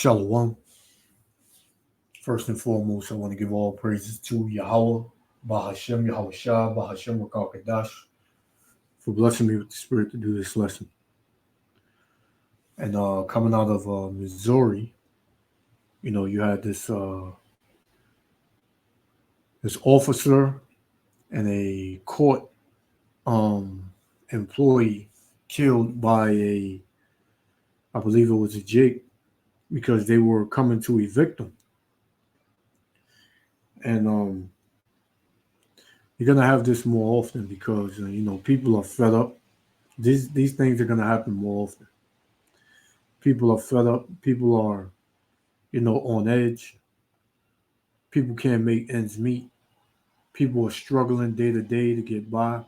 Shalom. First and foremost, I want to give all praises to Yahweh, Bahashem, Yahweh Shah, Bahashem, Rakal Kadash, for blessing me with the spirit to do this lesson. And coming out of Missouri, you had this officer and a court employee killed by I believe it was a Jake, because they were coming to evict them. And you're gonna have this more often because people are fed up. These things are gonna happen more often. People are fed up. People are on edge. People can't make ends meet. People are struggling day to day to get by.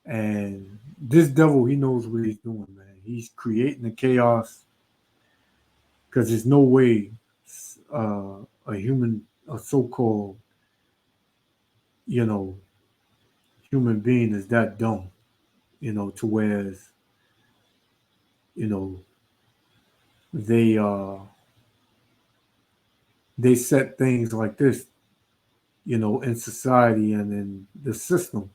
And this devil, he knows what he's doing, man. He's creating the chaos because there's no way a so-called, you know, human being is that dumb, to whereas, you know, they set things like this, in society and in the system,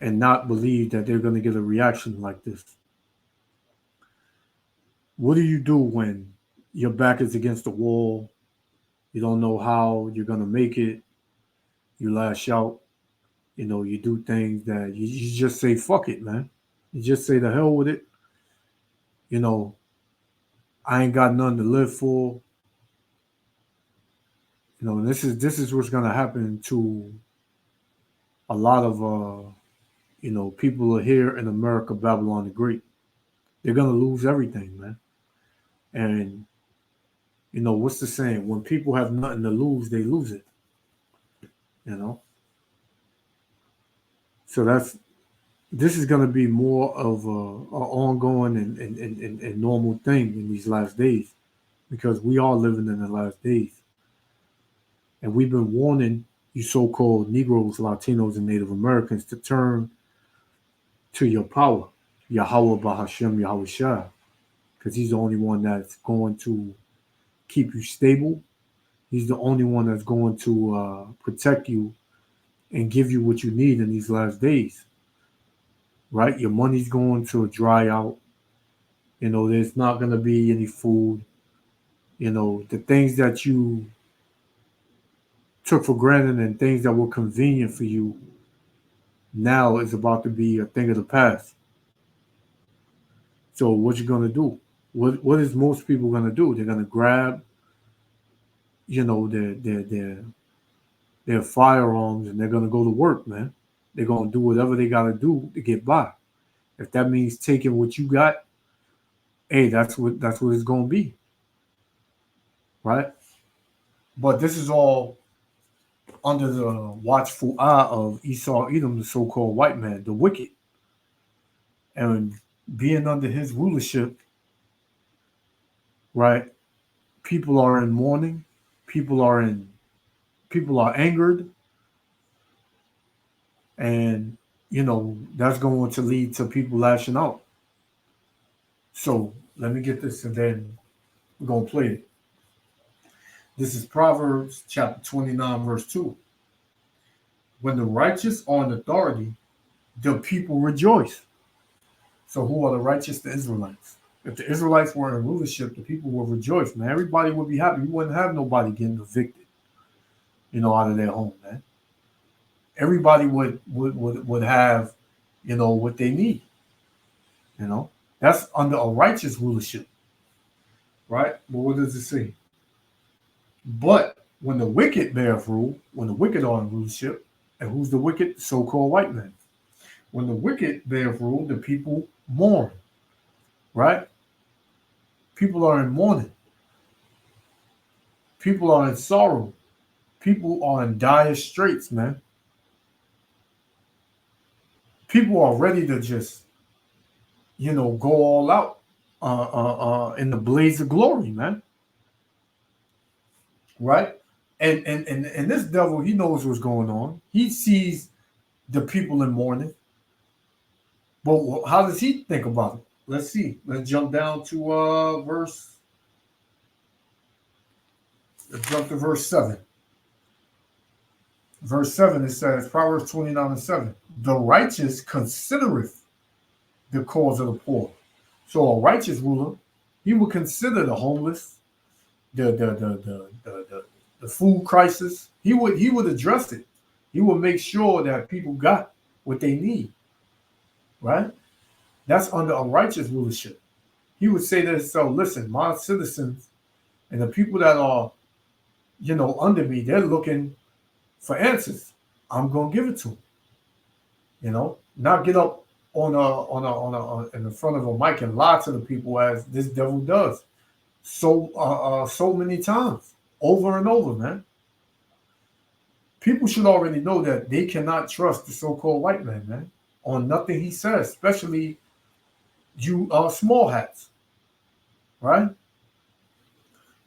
and not believe that they're going to get a reaction like this. What do you do when your back is against the wall? You don't know how you're going to make it. You lash out. You do things that you just say, fuck it, man. You just say, the hell with it. I ain't got nothing to live for. This is what's going to happen to a lot of, people here in America, Babylon the Great. They're going to lose everything, man. And, what's the saying? When people have nothing to lose, they lose it. So this is going to be more of a ongoing and normal thing in these last days, because we are living in the last days. And we've been warning you so-called Negroes, Latinos, and Native Americans to turn to your power, Yahweh Bahashem, Yahweh Shah, because he's the only one that's going to keep you stable. He's the only one that's going to protect you and give you what you need in these last days, right? Your money's going to dry out. There's not going to be any food. The things that you took for granted and things that were convenient for you now is about to be a thing of the past. So what you gonna do? What is most people gonna do? They're gonna grab, their firearms, and they're gonna go to work, man. They're gonna do whatever they gotta do to get by. If that means taking what you got, hey, that's what it's gonna be, right? But this is all under the watchful eye of Esau Edom, the so-called white man, the wicked, and being under his rulership, right? People are in mourning. People are angered, and that's going to lead to people lashing out. So let me get this, and then we're gonna play it. This is Proverbs chapter 29, verse 2. When the righteous are in authority, the people rejoice. So who are the righteous? The Israelites. If the Israelites were in rulership, the people would rejoice, man. Everybody would be happy. You wouldn't have nobody getting evicted, out of their home, man. Everybody would have, what they need. That's under a righteous rulership, right? But what does it say? But when the wicked bear rule, when the wicked are in rulership, and who's the wicked? The so-called white man. When the wicked bear rule, the people mourn, right? People are in mourning. People are in sorrow. People are in dire straits, man. People are ready to just, go all out in the blaze of glory, man. Right? And this devil, he knows what's going on. He sees the people in mourning. But how does he think about it? let's see. Let's jump down to let's jump to verse 7. Verse 7, it says, Proverbs 29:7. The righteous considereth the cause of the poor. So a righteous ruler, he would consider the homeless, the food crisis. He would address it. He would make sure that people got what they need. Right? That's under a righteous rulership. He would say to himself, listen, my citizens and the people that are, under me, they're looking for answers. I'm gonna give it to them. Not get up in the front of a mic and lie to the people as this devil does so many times, over and over, man. People should already know that they cannot trust the so-called white man, on nothing he says, especially you small hats, right?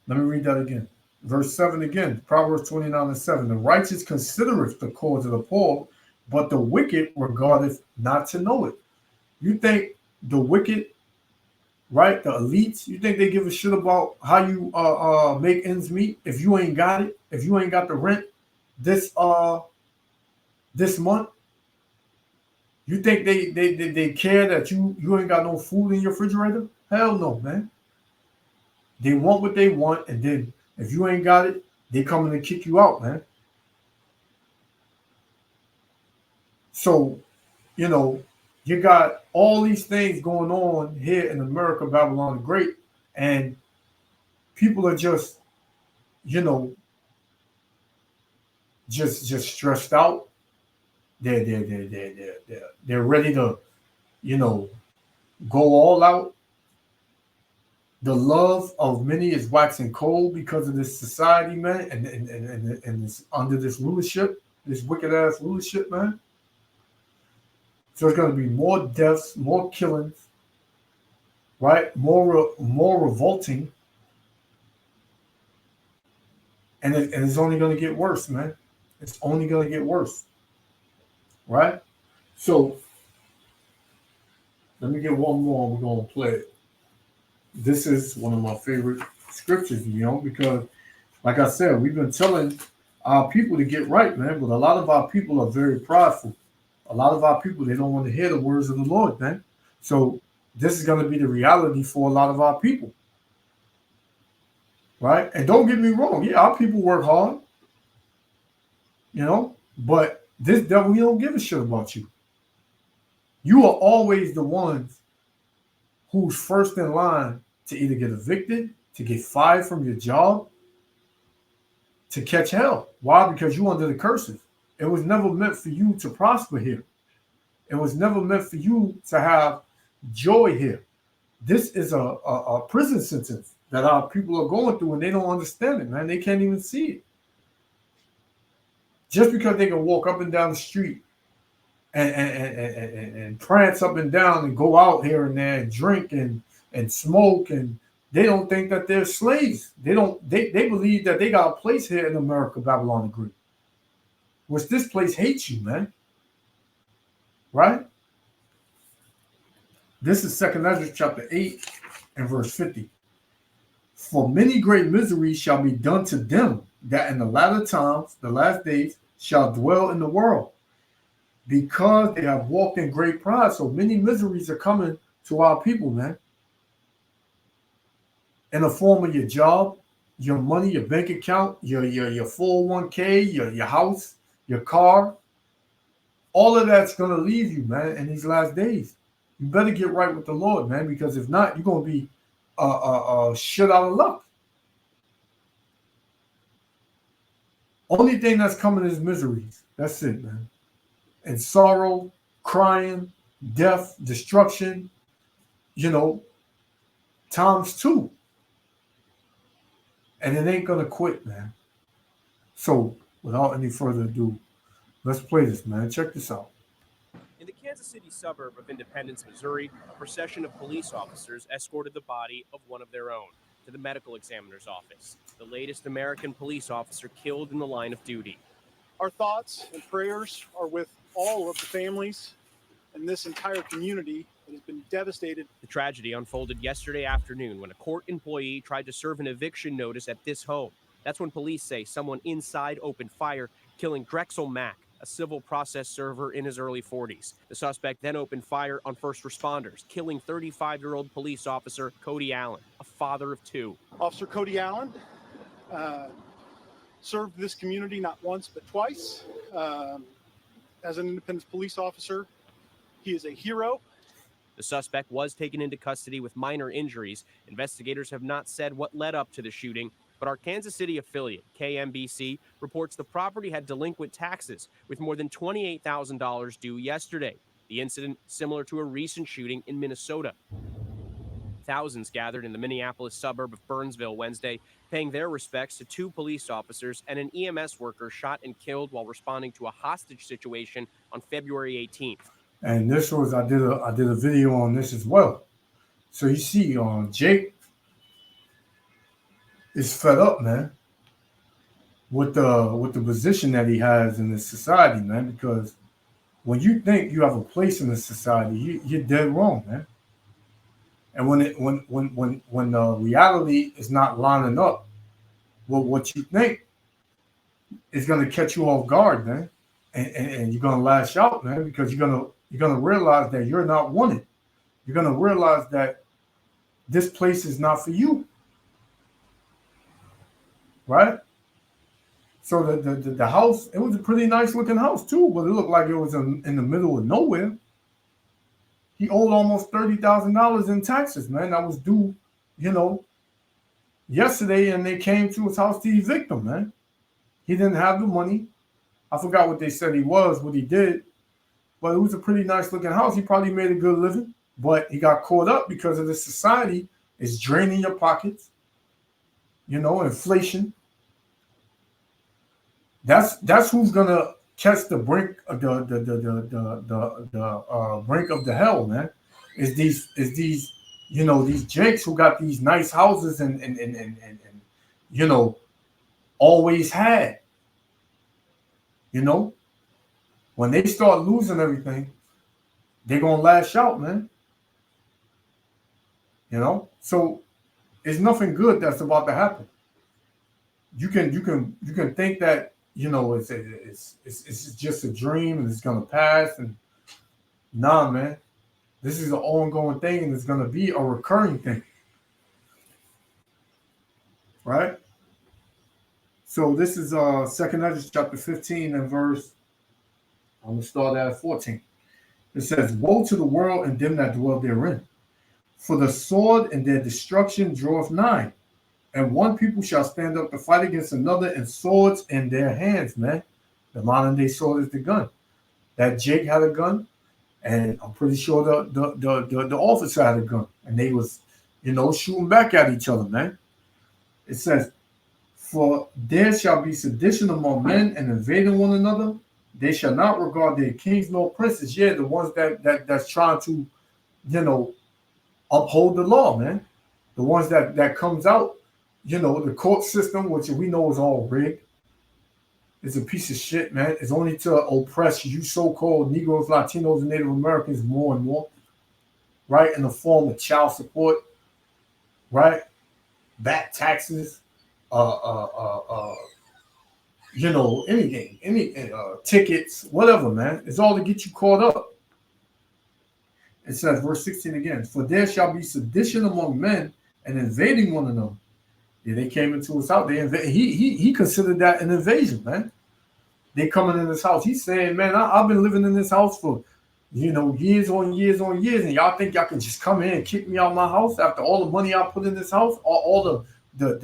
Let me read that again. Verse 7 again, Proverbs 29:7. The righteous considereth the cause of the poor, but the wicked regardeth not to know it. You think the wicked, right, the elites, you think they give a shit about how you make ends meet if you ain't got it, if you ain't got the rent this month? You think they care that you ain't got no food in your refrigerator? Hell no, man. They want what they want, and then if you ain't got it, they coming to kick you out, man. So, you got all these things going on here in America, Babylon the Great, and people are just, just stressed out. They're ready to, go all out. The love of many is waxing cold because of this society, man, and this, under this rulership, this wicked ass rulership, man. So it's going to be more deaths, more killings, right? More revolting, and it's only going to get worse, man. It's only going to get worse, right? So let me get one more. We're going to play it. This is one of my favorite scriptures, because, like I said, we've been telling our people to get right, man. But a lot of our people are very prideful. A lot of our people, they don't want to hear the words of the Lord, man. So this is going to be the reality for a lot of our people, right? And don't get me wrong, yeah, our people work hard, but this devil, he don't give a shit about you. You are always the ones who's first in line to either get evicted, to get fired from your job, to catch hell. Why? Because you're under the curses. It was never meant for you to prosper here. It was never meant for you to have joy here. This is a prison sentence that our people are going through, and they don't understand it, man. They can't even see it. Just because they can walk up and down the street and prance up and down and go out here and there and drink and smoke, and they don't think that they're slaves. They believe that they got a place here in America, Babylon the Great, which this place hates you, man. Right? This is 2 Ezra chapter 8 and verse 50. For many great miseries shall be done to them that in the latter times, the last days, shall dwell in the world, because they have walked in great pride. So many miseries are coming to our people, man. In the form of your job, your money, your bank account, your 401k, your house, your car. All of that's going to leave you, man, in these last days. You better get right with the Lord, man, because if not, you're going to be shit out of luck. Only thing that's coming is miseries. That's it, man. And sorrow, crying, death, destruction, times two. And it ain't going to quit, man. So, without any further ado, let's play this, man. Check this out. In the Kansas City suburb of Independence, Missouri, a procession of police officers escorted the body of one of their own to the medical examiner's office, the latest American police officer killed in the line of duty. Our thoughts and prayers are with all of the families and this entire community that He's been devastated. The tragedy unfolded yesterday afternoon when a court employee tried to serve an eviction notice at this home. That's when police say someone inside opened fire, killing Drexel Mack, a civil process server in his early 40s. The suspect then opened fire on first responders, killing 35-year-old police officer Cody Allen, a father of two. Officer Cody Allen served this community not once but twice. As an independent police officer, he is a hero. The suspect was taken into custody with minor injuries. Investigators have not said what led up to the shooting, but our Kansas City affiliate, KMBC, reports the property had delinquent taxes, with more than $28,000 due yesterday. The incident similar to a recent shooting in Minnesota. Thousands gathered in the Minneapolis suburb of Burnsville Wednesday, paying their respects to two police officers and an EMS worker shot and killed while responding to a hostage situation on February 18th. And this was I did a video on this as well. So you see, Jake is fed up, man, with the position that he has in this society, man. Because when you think you have a place in this society, you're dead wrong, man. And when the reality is not lining up with what you think, it's gonna catch you off guard, man. And you're gonna lash out, man, because you're gonna realize that you're not wanted. You're gonna realize that this place is not for you, right? So the house, it was a pretty nice looking house too, but it looked like it was in the middle of nowhere. He owed almost $30,000 in taxes, man. That was due, yesterday, and they came to his house to evict him, man. He didn't have the money. I forgot what they said what he did. But it was a pretty nice looking house. He probably made a good living, but he got caught up because of the society is draining your pockets. Inflation. That's who's gonna catch the brink of the brink of the hell, man. Is these these jakes who got these nice houses and always had. When they start losing everything, they're gonna lash out, man. So it's nothing good that's about to happen. You can think that it's just a dream and it's gonna pass, and nah, man, this is an ongoing thing and it's gonna be a recurring thing, right? So this is 2nd Ezra chapter 15 and verse. I'm going to start at 14. It says, "Woe to the world and them that dwell therein, for the sword and their destruction draweth nigh, and one people shall stand up to fight against another, and swords in their hands," man. The modern day sword is the gun. That Jake had a gun, and I'm pretty sure the officer had a gun, and they was, shooting back at each other, man. It says, "For there shall be sedition among men and invading one another. They shall not regard their kings nor princes." Yeah, the ones that's trying to, uphold the law, man. The ones that comes out, the court system, which we know is all rigged. It's a piece of shit, man. It's only to oppress you so-called Negroes, Latinos, and Native Americans more and more, right? In the form of child support, right? Back taxes, anything, any tickets, whatever, man. It's all to get you caught up. It says, verse 16 again, "For there shall be sedition among men and invading one another." Yeah, they came into his house. He considered that an invasion, man. They coming in his house. He's saying, man, I've been living in this house for, years on years on years, and y'all think y'all can just come in and kick me out of my house after all the money I put in this house, all the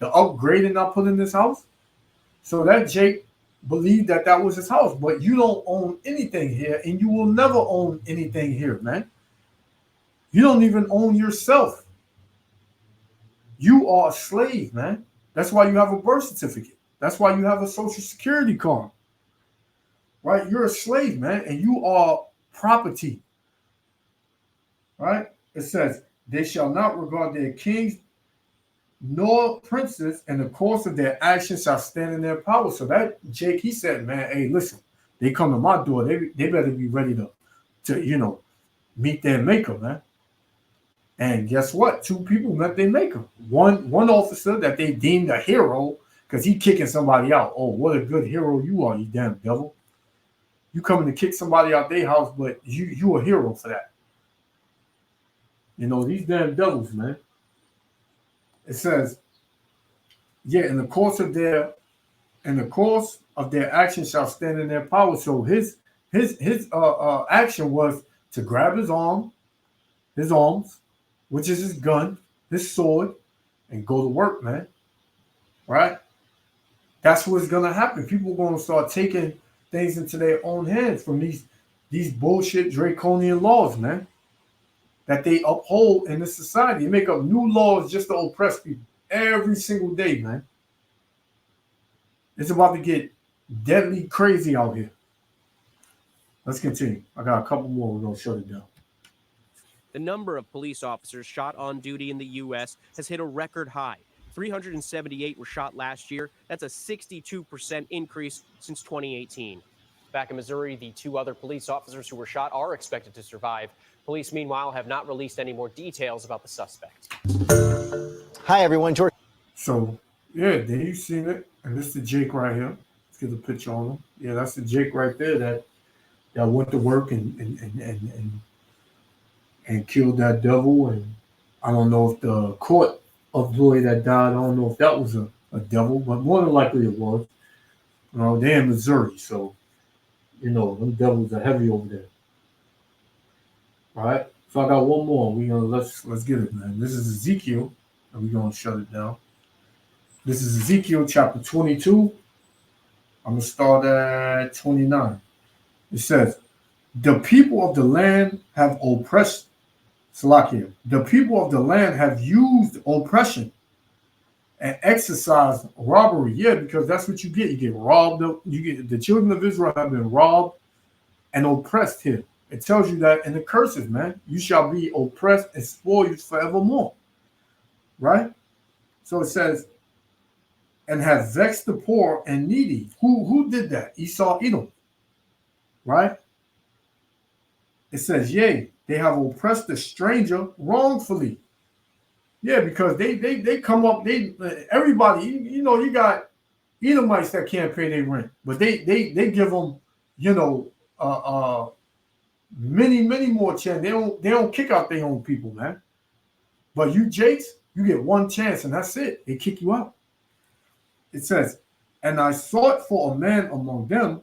upgrading I put in this house? So that Jake believed that was his house, but you don't own anything here, and you will never own anything here, man. You don't even own yourself. You are a slave, man. That's why you have a birth certificate. That's why you have a social security card, right? You're a slave, man, and you are property, right? It says, "They shall not regard their kings nor princes, and the course of their actions shall stand in their power." So that Jake, he said, man, hey, listen, they come to my door, they better be ready to meet their maker, man. And guess what? Two people met their maker. One officer that they deemed a hero because he kicking somebody out. Oh, what a good hero you are, you damn devil. You coming to kick somebody out their house, but you a hero for that. You know, these damn devils, man. It says, yeah, in the course of their action shall stand in their power. So his action was to grab his arms, which is his gun, his sword, and go to work, man. Right? That's what's gonna happen. People are gonna start taking things into their own hands from these bullshit draconian laws, man, that they uphold in this society. They make up new laws just to oppress people every single day, man. It's about to get deadly crazy out here. Let's continue. I got a couple more. We're gonna shut it down. The number of police officers shot on duty in the U.S. has hit a record high. 378 were shot last year. That's a 62% increase since 2018. Back in Missouri, the two other police officers who were shot are expected to survive. Police, meanwhile, have not released any more details about the suspect. Hi, everyone. George. So, yeah, there you seen it. And this is the Jake right here. Let's get a picture on him. Yeah, that's the Jake right there that went to work and killed that devil. And I don't know if the court employee that died, I don't know if that was a devil, but more than likely it was. You know, they're in Missouri, so, you know, them devils are heavy over there. All right. So I got one more. Let's get it, man. This is Ezekiel, and we're gonna shut it down. This is Ezekiel chapter 22. I'm gonna start at 29. It says, "The people of the land have oppressed Salakia. The people of the land have used oppression and exercised robbery." Yeah, because that's what you get. You get robbed. The children of Israel have been robbed and oppressed here. It tells you that in the curses, man. You shall be oppressed and spoiled forevermore. Right? So it says, and have vexed the poor and needy. Who did that? Esau, Edom. Right? It says, yea, they have oppressed the stranger wrongfully. Yeah, because they come up, everybody, you know, you got Edomites that can't pay their rent, but they give them, you know, many more chances. They don't kick out their own people, man. But you Jakes, you get one chance and that's it. They kick you out. It says, and I sought for a man among them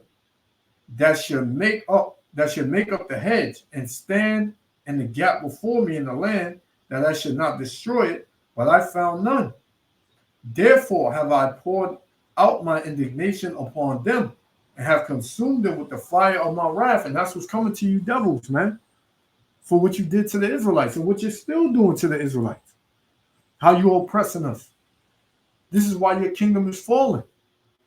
that should make up the hedge and stand in the gap before me in the land, that I should not destroy it, but I found none. Therefore have I poured out my indignation upon them and have consumed them with the fire of my wrath. And that's what's coming to you devils, man, for what you did to the Israelites and what you're still doing to the Israelites. How you oppressing us. This is why your kingdom is falling.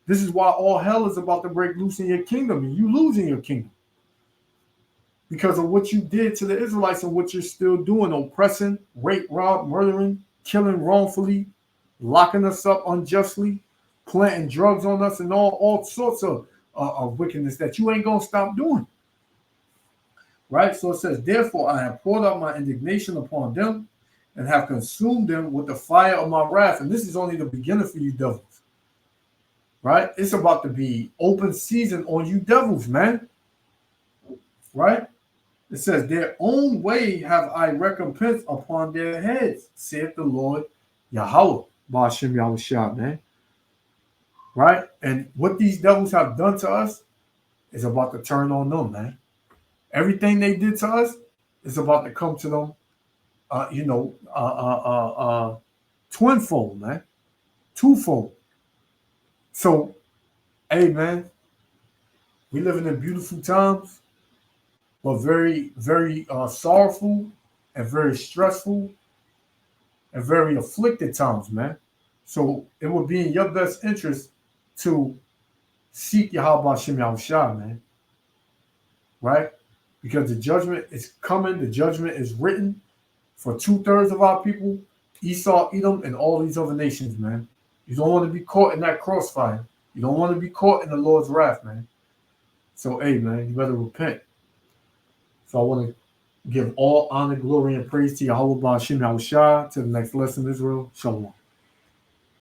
This is why all hell is about to break loose in your kingdom and you losing your kingdom. Because of what you did to the Israelites and what you're still doing, oppressing, rape, rob, murdering, killing wrongfully, locking us up unjustly, planting drugs on us, and all sorts of wickedness that you ain't going to stop doing. Right? So it says, therefore I have poured out my indignation upon them and have consumed them with the fire of my wrath. And this is only the beginning for you devils. Right? It's about to be open season on you devils, man. Right? It says, their own way have I recompensed upon their heads, saith the Lord Yahweh. Ba'ashem Yahushua, man. Right? And what these devils have done to us is about to turn on them, man. Everything they did to us is about to come to them, twinfold, man. Twofold. So, hey, man, we living in beautiful times, but very, very sorrowful and very stressful and very afflicted times, man. So it would be in your best interest to seek Yahweh Shem Yahushua, man. Right? Because the judgment is coming. The judgment is written for 2/3 of our people, Esau, Edom, and all these other nations, man. You don't want to be caught in that crossfire. You don't want to be caught in the Lord's wrath, man. So, hey, man, you better repent. So I want to Give all honor, glory, and praise to Yahweh Ba'Shem Yahushua. To the next lesson, Israel. Shalom.